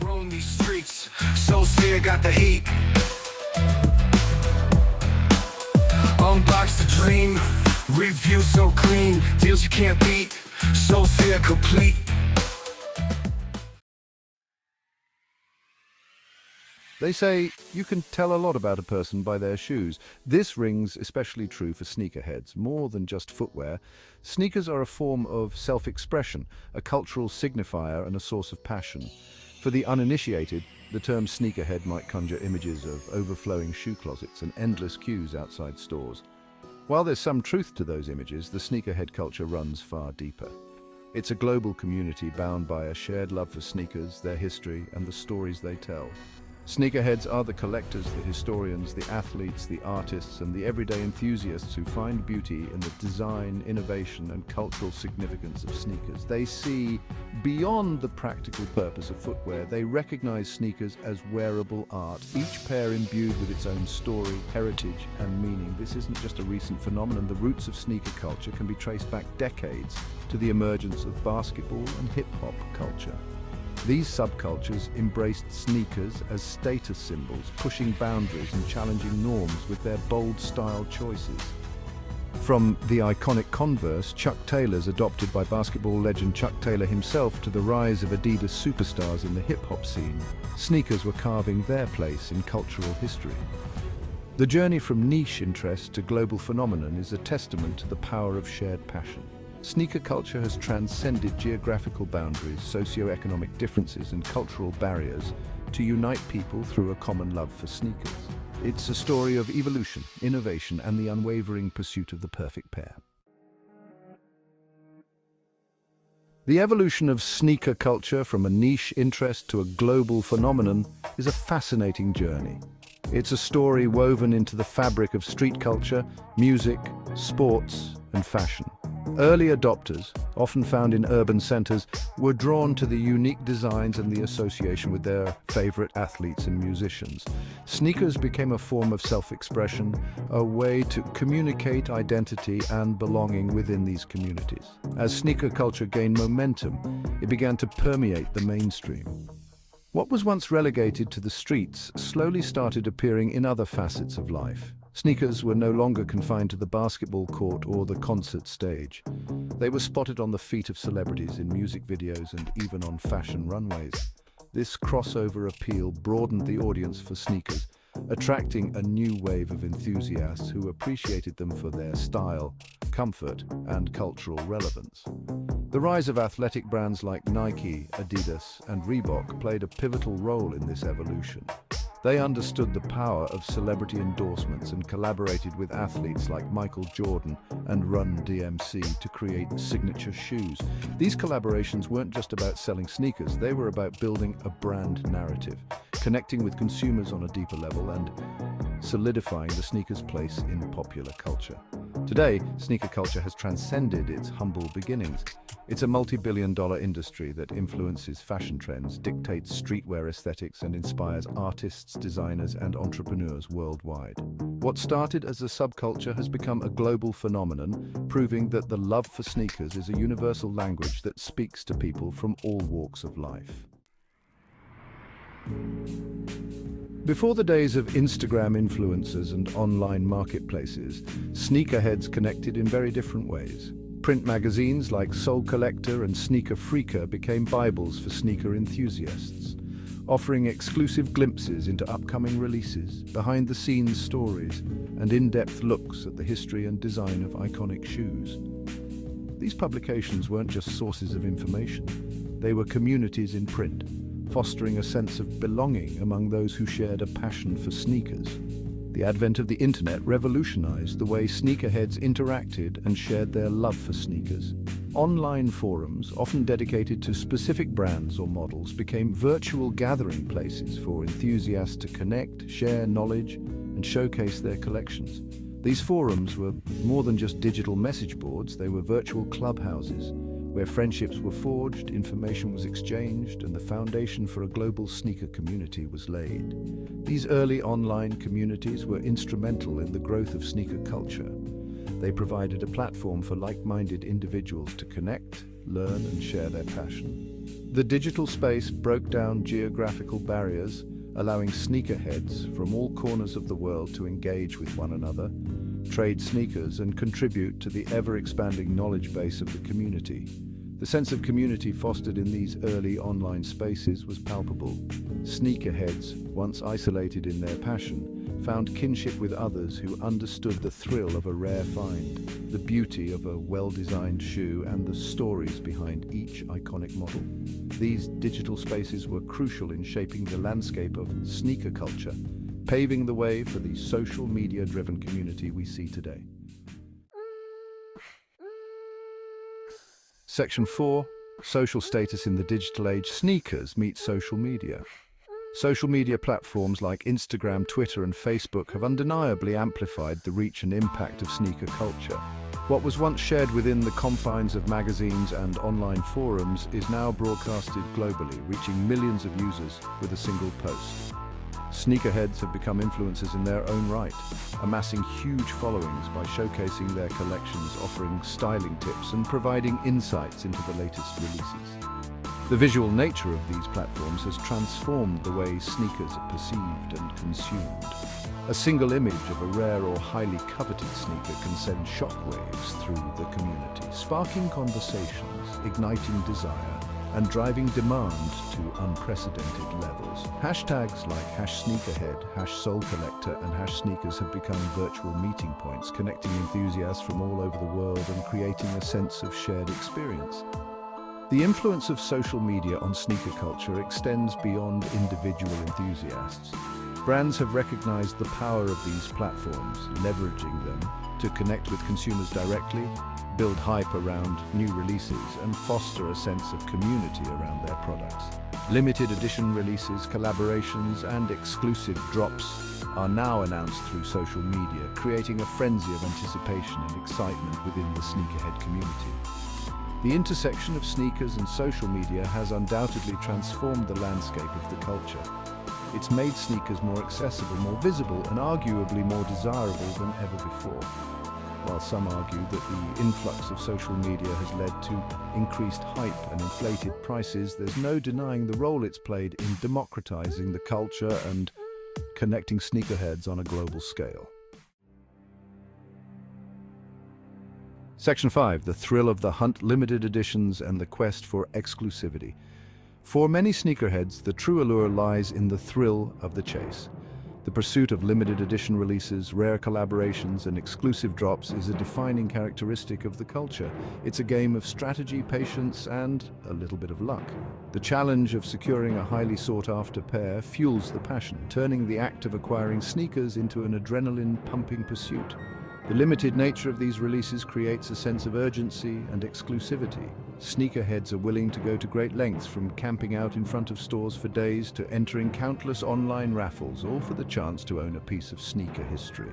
Roam these streets, so sick, got the heat. Unbox the dream, review so clean, deals you can't beat, so sick, complete. They say you can tell a lot about a person by their shoes. This rings especially true for sneakerheads. More than just footwear, sneakers are a form of self-expression, a cultural signifier and a source of passion. For the uninitiated, the term sneakerhead might conjure images of overflowing shoe closets and endless queues outside stores. While there's some truth to those images, the sneakerhead culture runs far deeper. It's a global community bound by a shared love for sneakers, their history, and the stories they tell. Sneakerheads are the collectors, the historians, the athletes, the artists, and the everyday enthusiasts who find beauty in the design, innovation, and cultural significance of sneakers. They see beyond the practical purpose of footwear. They recognize sneakers as wearable art, each pair imbued with its own story, heritage, and meaning. This isn't just a recent phenomenon. The roots of sneaker culture can be traced back decades to the emergence of basketball and hip-hop culture. These subcultures embraced sneakers as status symbols, pushing boundaries and challenging norms with their bold style choices. From the iconic Converse, Chuck Taylors adopted by basketball legend Chuck Taylor himself, to the rise of Adidas superstars in the hip-hop scene, sneakers were carving their place in cultural history. The journey from niche interest to global phenomenon is a testament to the power of shared passion. Sneaker culture has transcended geographical boundaries, socio-economic differences, and cultural barriers to unite people through a common love for sneakers. It's a story of evolution, innovation, and the unwavering pursuit of the perfect pair. The evolution of sneaker culture from a niche interest to a global phenomenon is a fascinating journey. It's a story woven into the fabric of street culture, music, sports, and fashion. Early adopters, often found in urban centers, were drawn to the unique designs and the association with their favorite athletes and musicians. Sneakers became a form of self-expression, a way to communicate identity and belonging within these communities. As sneaker culture gained momentum, it began to permeate the mainstream. What was once relegated to the streets slowly started appearing in other facets of life. Sneakers were no longer confined to the basketball court or the concert stage. They were spotted on the feet of celebrities in music videos and even on fashion runways. This crossover appeal broadened the audience for sneakers, attracting a new wave of enthusiasts who appreciated them for their style, comfort, and cultural relevance. The rise of athletic brands like Nike, Adidas, and Reebok played a pivotal role in this evolution. They understood the power of celebrity endorsements and collaborated with athletes like Michael Jordan and Run DMC to create signature shoes. These collaborations weren't just about selling sneakers, they were about building a brand narrative, connecting with consumers on a deeper level, and solidifying the sneaker's place in popular culture. Today, sneaker culture has transcended its humble beginnings. It's a multi-billion-dollar industry that influences fashion trends, dictates streetwear aesthetics, and inspires artists, designers, and entrepreneurs worldwide. What started as a subculture has become a global phenomenon, proving that the love for sneakers is a universal language that speaks to people from all walks of life. Before the days of Instagram influencers and online marketplaces, sneakerheads connected in very different ways. Print magazines like Soul Collector and Sneaker Freaker became Bibles for sneaker enthusiasts, offering exclusive glimpses into upcoming releases, behind-the-scenes stories, and in-depth looks at the history and design of iconic shoes. These publications weren't just sources of information, they were communities in print, fostering a sense of belonging among those who shared a passion for sneakers. The advent of the internet revolutionized the way sneakerheads interacted and shared their love for sneakers. Online forums, often dedicated to specific brands or models, became virtual gathering places for enthusiasts to connect, share knowledge, and showcase their collections. These forums were more than just digital message boards, they were virtual clubhouses, where friendships were forged, information was exchanged, and the foundation for a global sneaker community was laid. These early online communities were instrumental in the growth of sneaker culture. They provided a platform for like-minded individuals to connect, learn, and share their passion. The digital space broke down geographical barriers, allowing sneakerheads from all corners of the world to engage with one another, trade sneakers, and contribute to the ever-expanding knowledge base of the community. The sense of community fostered in these early online spaces was palpable. Sneakerheads, once isolated in their passion, found kinship with others who understood the thrill of a rare find, the beauty of a well-designed shoe, and the stories behind each iconic model. These digital spaces were crucial in shaping the landscape of sneaker culture, paving the way for the social media-driven community we see today. Section 4. Social status in the digital age. Sneakers meet social media. Social media platforms like Instagram, Twitter, and Facebook have undeniably amplified the reach and impact of sneaker culture. What was once shared within the confines of magazines and online forums is now broadcasted globally, reaching millions of users with a single post. Sneakerheads have become influencers in their own right, amassing huge followings by showcasing their collections, offering styling tips, and providing insights into the latest releases. The visual nature of these platforms has transformed the way sneakers are perceived and consumed. A single image of a rare or highly coveted sneaker can send shockwaves through the community, sparking conversations, igniting desire, and driving demand to unprecedented levels. Hashtags like #sneakerhead, #soulcollector, and #sneakers have become virtual meeting points, connecting enthusiasts from all over the world and creating a sense of shared experience. The influence of social media on sneaker culture extends beyond individual enthusiasts. Brands have recognized the power of these platforms, leveraging them to connect with consumers directly, build hype around new releases, and foster a sense of community around their products. Limited edition releases, collaborations, and exclusive drops are now announced through social media, creating a frenzy of anticipation and excitement within the sneakerhead community. The intersection of sneakers and social media has undoubtedly transformed the landscape of the culture. It's made sneakers more accessible, more visible, and arguably more desirable than ever before. While some argue that the influx of social media has led to increased hype and inflated prices, there's no denying the role it's played in democratizing the culture and connecting sneakerheads on a global scale. Section 5. The thrill of the hunt, limited editions, and the quest for exclusivity. For many sneakerheads, the true allure lies in the thrill of the chase. The pursuit of limited edition releases, rare collaborations, and exclusive drops is a defining characteristic of the culture. It's a game of strategy, patience, and a little bit of luck. The challenge of securing a highly sought-after pair fuels the passion, turning the act of acquiring sneakers into an adrenaline-pumping pursuit. The limited nature of these releases creates a sense of urgency and exclusivity. Sneakerheads are willing to go to great lengths, from camping out in front of stores for days to entering countless online raffles, all for the chance to own a piece of sneaker history.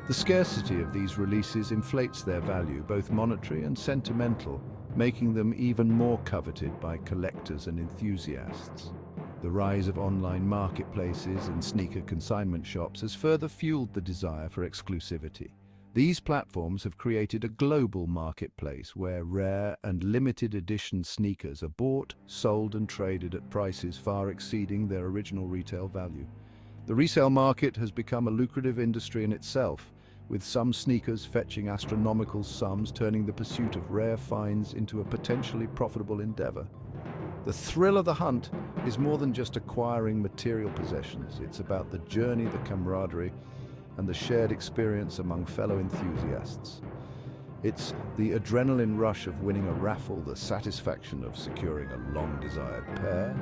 The scarcity of these releases inflates their value, both monetary and sentimental, making them even more coveted by collectors and enthusiasts. The rise of online marketplaces and sneaker consignment shops has further fueled the desire for exclusivity. These platforms have created a global marketplace where rare and limited edition sneakers are bought, sold, and traded at prices far exceeding their original retail value. The resale market has become a lucrative industry in itself, with some sneakers fetching astronomical sums, turning the pursuit of rare finds into a potentially profitable endeavor. The thrill of the hunt is more than just acquiring material possessions. It's about the journey, the camaraderie, and the shared experience among fellow enthusiasts. It's the adrenaline rush of winning a raffle, the satisfaction of securing a long-desired pair,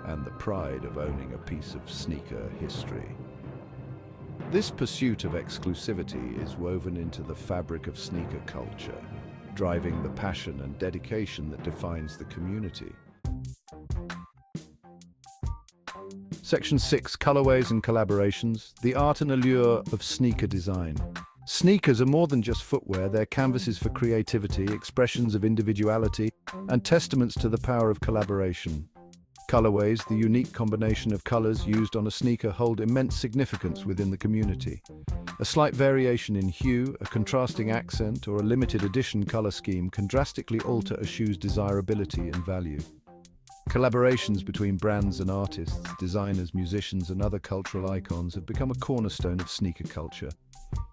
and the pride of owning a piece of sneaker history. This pursuit of exclusivity is woven into the fabric of sneaker culture, driving the passion and dedication that defines the community. Section 6. Colorways and collaborations. The art and allure of sneaker design. Sneakers are more than just footwear. They're canvases for creativity, expressions of individuality, and testaments to the power of collaboration. Colorways, the unique combination of colors used on a sneaker, hold immense significance within the community. A slight variation in hue, a contrasting accent, or a limited edition color scheme can drastically alter a shoe's desirability and value. Collaborations between brands and artists, designers, musicians, and other cultural icons have become a cornerstone of sneaker culture.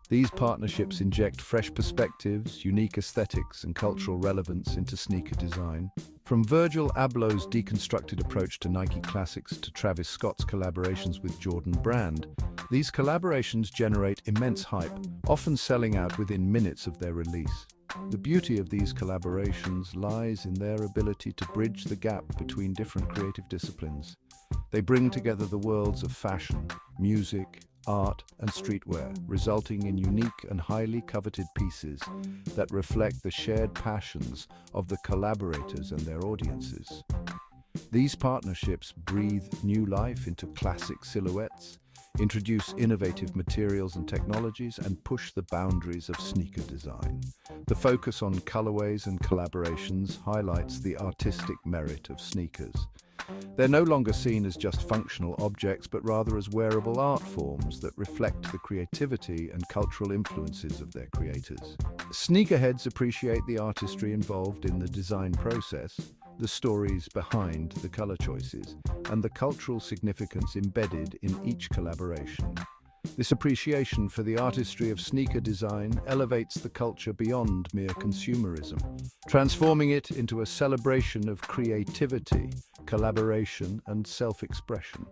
These partnerships inject fresh perspectives, unique aesthetics, and cultural relevance into sneaker design. From Virgil Abloh's deconstructed approach to Nike classics to Travis Scott's collaborations with Jordan Brand, these collaborations generate immense hype, often selling out within minutes of their release. The beauty of these collaborations lies in their ability to bridge the gap between different creative disciplines. They bring together the worlds of fashion, music, art, and streetwear, resulting in unique and highly coveted pieces that reflect the shared passions of the collaborators and their audiences. These partnerships breathe new life into classic silhouettes, introduce innovative materials and technologies, and push the boundaries of sneaker design. The focus on colorways and collaborations highlights the artistic merit of sneakers. They're no longer seen as just functional objects, but rather as wearable art forms that reflect the creativity and cultural influences of their creators. Sneakerheads appreciate the artistry involved in the design process, the stories behind the color choices, and the cultural significance embedded in each collaboration. This appreciation for the artistry of sneaker design elevates the culture beyond mere consumerism, transforming it into a celebration of creativity, collaboration, and self-expression.